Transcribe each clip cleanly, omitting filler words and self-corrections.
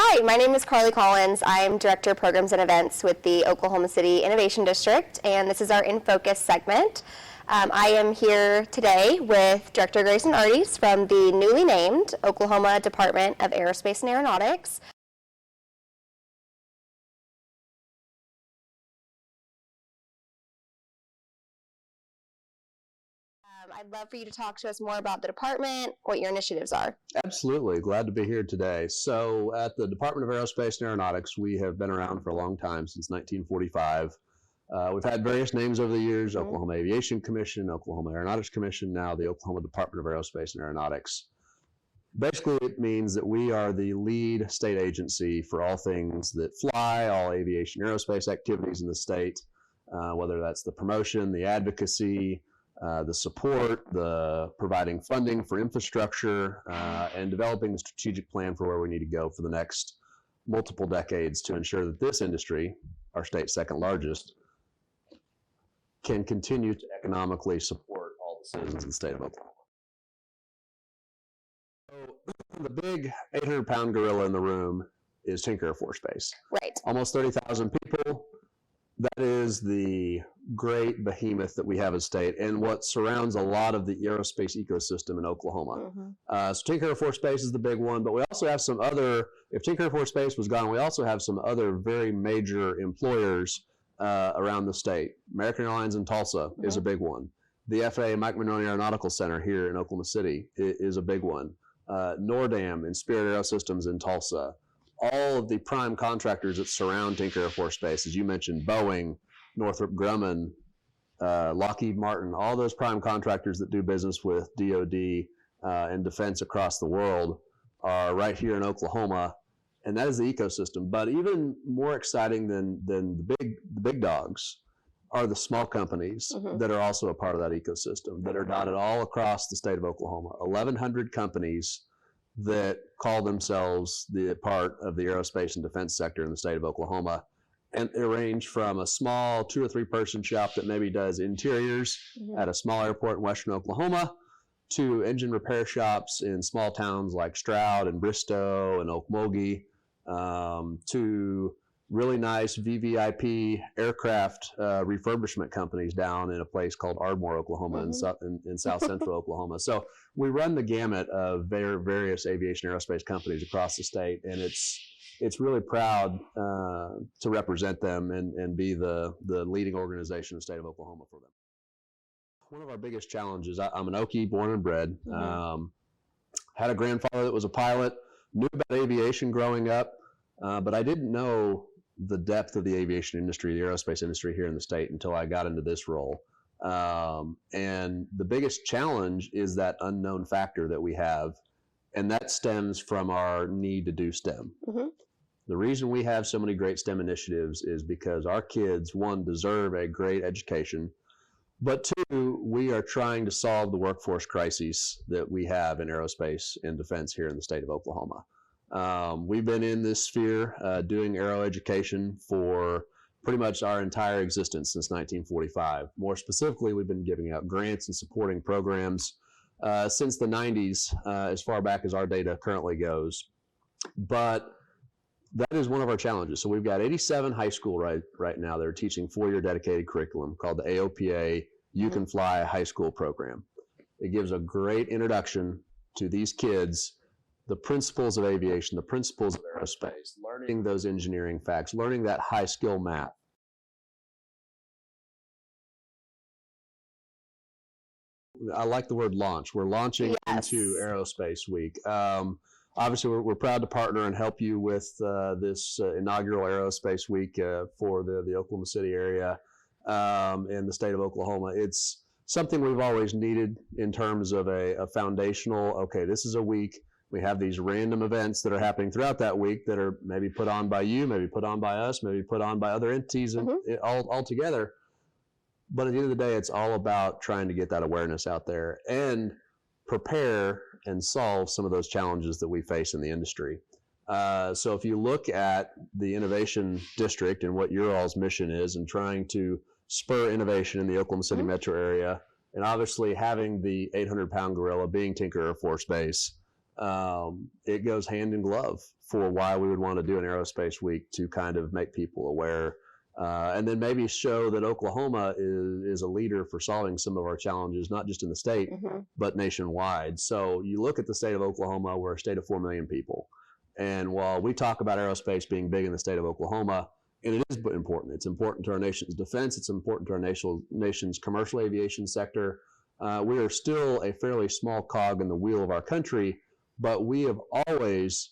Hi, my name is Carly Collins. I'm Director of Programs and Events with the Oklahoma City Innovation District, and this is our In Focus segment. I am here today with Director Grayson Ardies from the newly named Oklahoma Department of Aerospace and Aeronautics. I'd love for you to talk to us more about the department, what your initiatives are. Absolutely. Glad to be here today. So at the Department of Aerospace and Aeronautics, we have been around for a long time, since 1945. We've had various names over the years: Oklahoma Aviation Commission, Oklahoma Aeronautics Commission, now the Oklahoma Department of Aerospace and Aeronautics. Basically, it means that we are the lead state agency for all things that fly, all aviation aerospace activities in the state, whether that's the promotion, the advocacy, the support, the providing funding for infrastructure, and developing the strategic plan for where we need to go for the next multiple decades to ensure that this industry, our state's second largest, can continue to economically support all the citizens of the state of Oklahoma. So the big 800-pound gorilla in the room is Tinker Air Force Base. Right. Almost 30,000 people. That is the great behemoth that we have as state and what surrounds a lot of the aerospace ecosystem in Oklahoma. So Tinker Air Force Base is the big one, but we also have some other, if Tinker Air Force Base was gone, we also have some other very major employers around the state. American Airlines in Tulsa is a big one. The FAA Mike Monroney Aeronautical Center here in Oklahoma City is a big one. Nordam and Spirit Aerosystems in Tulsa. All of the prime contractors that surround Tinker Air Force Base, as you mentioned, Boeing, Northrop Grumman, Lockheed Martin, all those prime contractors that do business with DoD and defense across the world are right here in Oklahoma, and that is the ecosystem. But even more exciting than the big dogs are the small companies that are also a part of that ecosystem, that are dotted all across the state of Oklahoma. 1,100 companies that call themselves the part of the aerospace and defense sector in the state of Oklahoma. And they range from a small 2 or 3 person shop that maybe does interiors at a small airport in western Oklahoma, to engine repair shops in small towns like Stroud and Bristow and Okmulgee, to really nice VVIP aircraft refurbishment companies down in a place called Ardmore, Oklahoma, in south central Oklahoma. So we run the gamut of various aviation aerospace companies across the state, and it's really proud to represent them and be the leading organization in the state of Oklahoma for them. One of our biggest challenges, I'm an Okie born and bred, had a grandfather that was a pilot, knew about aviation growing up, but I didn't know the depth of the aviation industry, the aerospace industry here in the state, until I got into this role. And the biggest challenge is that unknown factor that we have, and that stems from our need to do STEM. The reason we have so many great STEM initiatives is because our kids, one, deserve a great education, but two, we are trying to solve the workforce crises that we have in aerospace and defense here in the state of Oklahoma. We've been in this sphere doing aero education for pretty much our entire existence since 1945. More specifically, we've been giving out grants and supporting programs since the 90s, as far back as our data currently goes. But that is one of our challenges. So we've got 87 high school right now that are teaching 4-year dedicated curriculum called the AOPA You Can Fly high school program. It gives a great introduction to these kids, the principles of aviation, the principles of aerospace, learning those engineering facts, learning that high skill math. I like the word launch. We're launching into Aerospace Week. Obviously, we're proud to partner and help you with this inaugural Aerospace Week for the Oklahoma City area and the state of Oklahoma. It's something we've always needed in terms of a foundational, okay, this is a week. We have these random events that are happening throughout that week that are maybe put on by you, maybe put on by us, maybe put on by other entities all together. But at the end of the day, it's all about trying to get that awareness out there and prepare and solve some of those challenges that we face in the industry. So if you look at the Innovation District and what your all's mission is, and trying to spur innovation in the Oklahoma City metro area, and obviously having the 800-pound gorilla being Tinker Air Force Base, it goes hand in glove for why we would want to do an aerospace week to kind of make people aware, and then maybe show that Oklahoma is a leader for solving some of our challenges, not just in the state, but nationwide. So you look at the state of Oklahoma, we're a state of 4 million people. And while we talk about aerospace being big in the state of Oklahoma, and it is important, it's important to our nation's defense, it's important to our nation's commercial aviation sector. We are still a fairly small cog in the wheel of our country, but we have always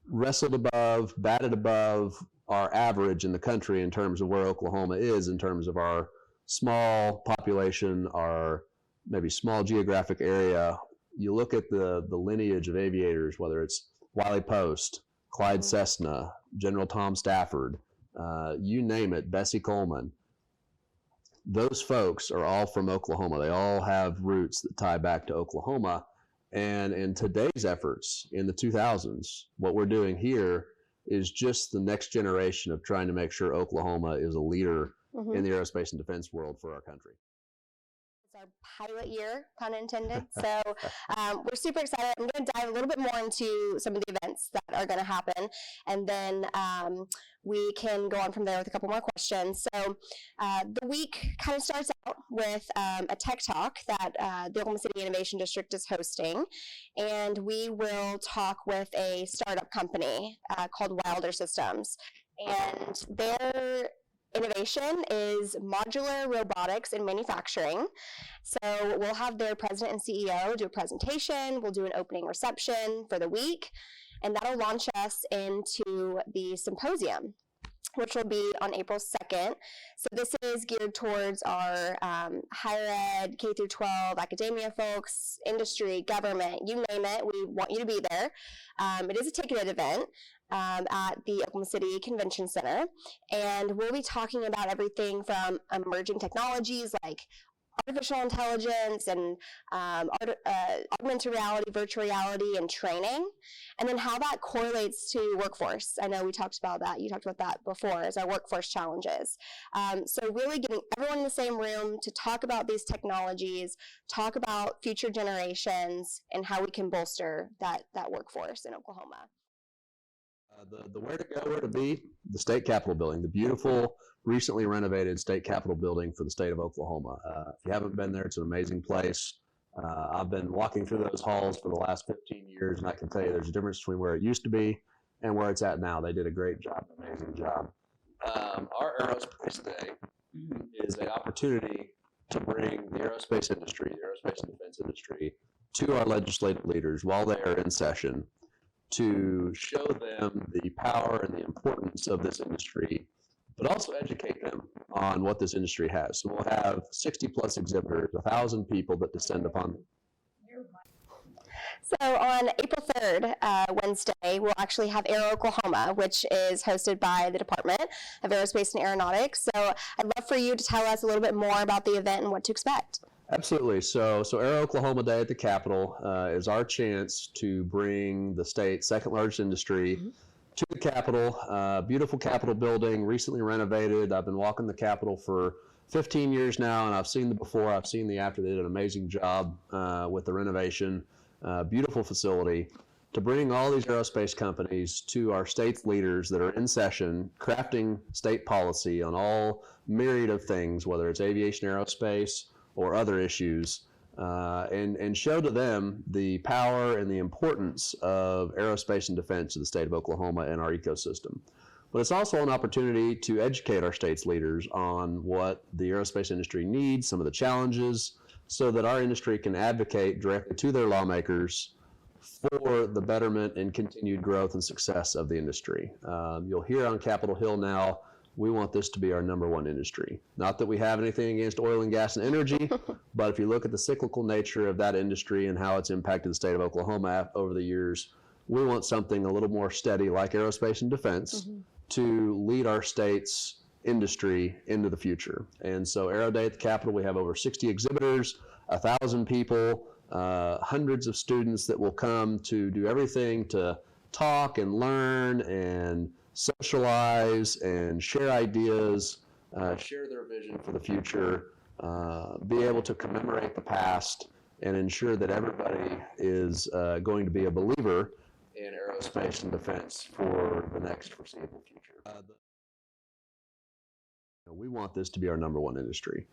wrestled above, batted above our average in the country in terms of where Oklahoma is, in terms of our small population, our maybe small geographic area. You look at the lineage of aviators, whether it's Wiley Post, Clyde Cessna, General Tom Stafford, you name it, Bessie Coleman. Those folks are all from Oklahoma. They all have roots that tie back to Oklahoma. And in today's efforts in the 2000s, what we're doing here is just the next generation of trying to make sure Oklahoma is a leader in the aerospace and defense world for our country. It's our pilot year, pun intended. So we're super excited. I'm going to dive a little bit more into some of the events that are going to happen, and then we can go on from there with a couple more questions. So the week kind of starts out with a tech talk that the Oklahoma City Innovation District is hosting, and we will talk with a startup company called Wilder Systems, and their innovation is modular robotics in manufacturing. So we'll have their president and CEO do a presentation. We'll do an opening reception for the week, and that'll launch us into the symposium, which will be on April 2nd. So this is geared towards our higher ed, K through 12, academia folks, industry, government, you name it. We want you to be there. It is a ticketed event at the Oklahoma City Convention Center, and we'll be talking about everything from emerging technologies like artificial intelligence and augmented reality, virtual reality, and training, and then how that correlates to workforce. I know we talked about that. You talked about that before as our workforce challenges. So really getting everyone in the same room to talk about these technologies, talk about future generations, and how we can bolster that workforce in Oklahoma. The where to go, where to be, the state capitol building, the beautiful, recently renovated state capitol building for the state of Oklahoma. If you haven't been there, it's an amazing place. I've been walking through those halls for the last 15 years, and I can tell you there's a difference between where it used to be and where it's at now. They did a great job, amazing job. Our Aerospace Day is an opportunity to bring the aerospace industry, the aerospace and defense industry, to our legislative leaders while they are in session, to show them the power and the importance of this industry, but also educate them on what this industry has. So we'll have 60 plus exhibitors, 1,000 people that descend upon them. So on April 3rd, Wednesday, we'll actually have AeroOklahoma, which is hosted by the Department of Aerospace and Aeronautics. So I'd love for you to tell us a little bit more about the event and what to expect. Absolutely. So AeroOklahoma Day at the Capitol is our chance to bring the state's second largest industry to the Capitol. Beautiful Capitol building, recently renovated. I've been walking the Capitol for 15 years now, and I've seen the before, I've seen the after. They did an amazing job with the renovation. Beautiful facility. To bring all these aerospace companies to our state's leaders that are in session, crafting state policy on all myriad of things, whether it's aviation, aerospace, or other issues, and show to them the power and the importance of aerospace and defense to the state of Oklahoma and our ecosystem. But it's also an opportunity to educate our state's leaders on what the aerospace industry needs, some of the challenges, so that our industry can advocate directly to their lawmakers for the betterment and continued growth and success of the industry. You'll hear on Capitol Hill now, we want this to be our #1 industry. Not that we have anything against oil and gas and energy, but if you look at the cyclical nature of that industry and how it's impacted the state of Oklahoma over the years, we want something a little more steady like aerospace and defense to lead our state's industry into the future. And so Aero Day at the Capitol, we have over 60 exhibitors, 1,000 people, hundreds of students that will come to do everything to talk and learn and socialize and share ideas, share their vision for the future, be able to commemorate the past, and ensure that everybody is going to be a believer in aerospace and defense for the next foreseeable future. We want this to be our number one industry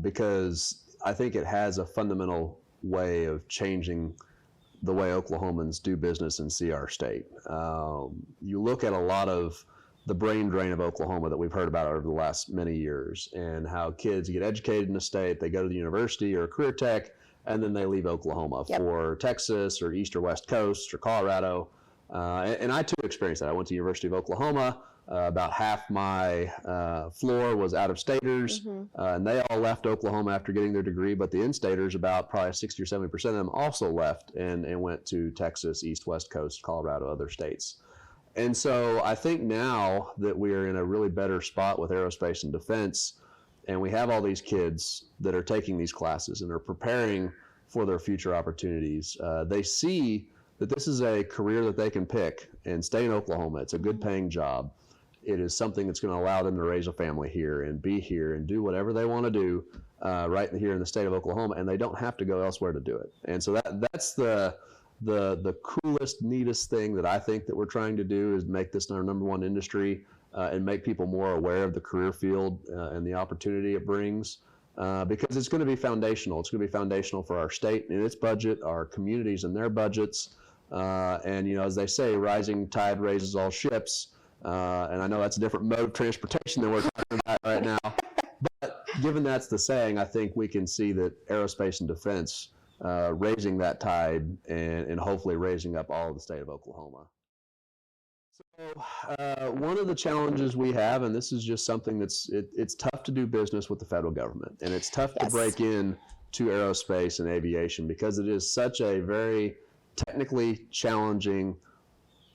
because I think it has a fundamental way of changing the way Oklahomans do business and see our state. You look at a lot of the brain drain of Oklahoma that we've heard about over the last many years, and how kids get educated in the state, they go to the university or career tech, and then they leave Oklahoma for Texas or East or West Coast or Colorado. And I too experienced that. I went to the University of Oklahoma. About half my floor was out-of-staters, and they all left Oklahoma after getting their degree, but the in-staters, about probably 60 or 70% of them, also left and went to Texas, East, West Coast, Colorado, other states. And so I think now that we are in a really better spot with aerospace and defense, and we have all these kids that are taking these classes and are preparing for their future opportunities, they see that this is a career that they can pick and stay in Oklahoma. It's a good paying job. It is something that's going to allow them to raise a family here and be here and do whatever they want to do right here in the state of Oklahoma, and they don't have to go elsewhere to do it. And so that's the coolest, neatest thing that I think that we're trying to do, is make this our number one industry and make people more aware of the career field and the opportunity it brings, because it's going to be foundational. It's going to be foundational for our state and its budget, our communities and their budgets, and as they say, rising tide raises all ships. And I know that's a different mode of transportation than we're talking about right now. But given that's the saying, I think we can see that aerospace and defense raising that tide and hopefully raising up all of the state of Oklahoma. So one of the challenges we have, and this is just something it's tough to do business with the federal government, and it's tough to break in to aerospace and aviation because it is such a very technically challenging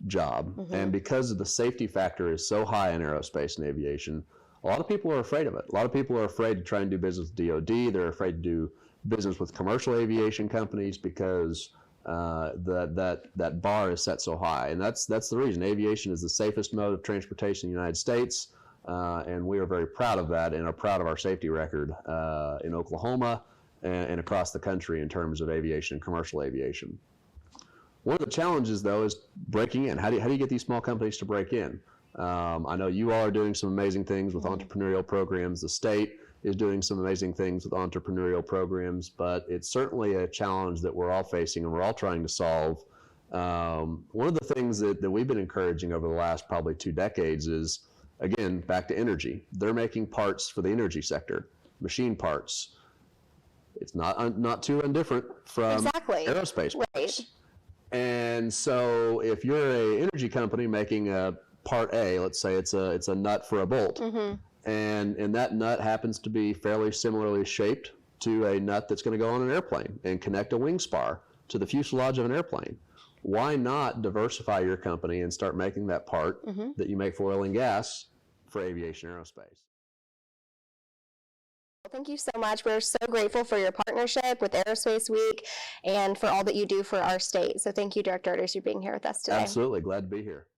job. And because of the safety factor is so high in aerospace and aviation, a lot of people are afraid of it. A lot of people are afraid to try and do business with DOD. They're afraid to do business with commercial aviation companies because that bar is set so high. And that's the reason. Aviation is the safest mode of transportation in the United States, and we are very proud of that and are proud of our safety record in Oklahoma and across the country in terms of aviation and commercial aviation. One of the challenges, though, is breaking in. How do you get these small companies to break in? I know you all are doing some amazing things with entrepreneurial programs. The state is doing some amazing things with entrepreneurial programs, but it's certainly a challenge that we're all facing and we're all trying to solve. One of the things that we've been encouraging over the last probably 2 decades is, again, back to energy. They're making parts for the energy sector, machine parts. It's not too indifferent from aerospace parts. And so if you're an energy company making a part A, let's say it's a nut for a bolt, and that nut happens to be fairly similarly shaped to a nut that's going to go on an airplane and connect a wing spar to the fuselage of an airplane. Why not diversify your company and start making that part that you make for oil and gas for aviation aerospace? Thank you so much. We're so grateful for your partnership with Aerospace Week and for all that you do for our state. So thank you, Director Ardies, for being here with us today. Absolutely. Glad to be here.